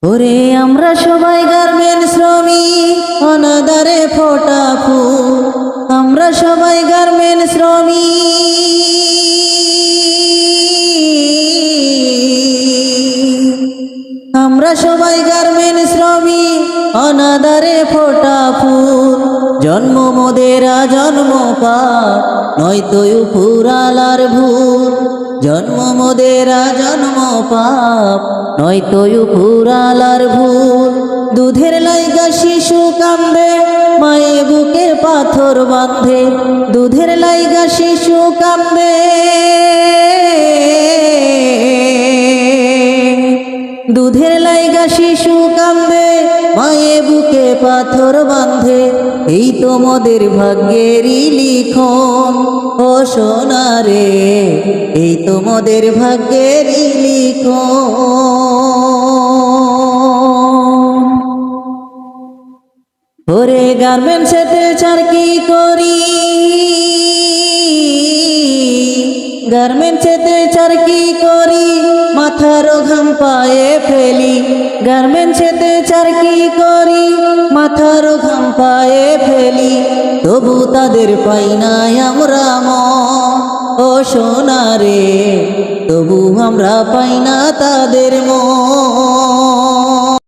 ওরে আমরা সবাই গার্মেন্টস শ্রমিক, অনাদারে ফোটা ফুল। আমরা সবাই গার্মেন্টস শ্রমিক, আমরা সবাই গার্মেন্টস শ্রমিক, অনাদারে ফোটা ফুল। জন্ম মোদেরা জন্ম পাপ, নয়তো উপরালার ভুল। জন্ম মোদেরা জন্ম পাপ, নয়তো উপরালার ভুল। দুধের লাইগা শিশু কান্দে, মায়ে বুকে পাথর বাঁধে। দুধের লাইগা শিশু কান্দে, দুধের লাইগা শিশু কান্দে, মায়ে বুকে পাথর বাঁধে। এই তো মোদের ভাগ্যেরই লিখন, ও সোনা রে, এই তো মোদের ভাগ্যেরই লিখন। ওরে গার্মেন্টসেতে চাকরি করি, গার্মেন্টসেতে চাকরি করি, মাথার ঘাম পায়ে ফেলি। গার্মেন্টসেতে চাকরি করি, মাথার ঘাম পায়ে ফেলি। তবু তাদের পাই নাই আমরা মন, ও সোনা রে, তবু আমরা পাই না তাদের মন।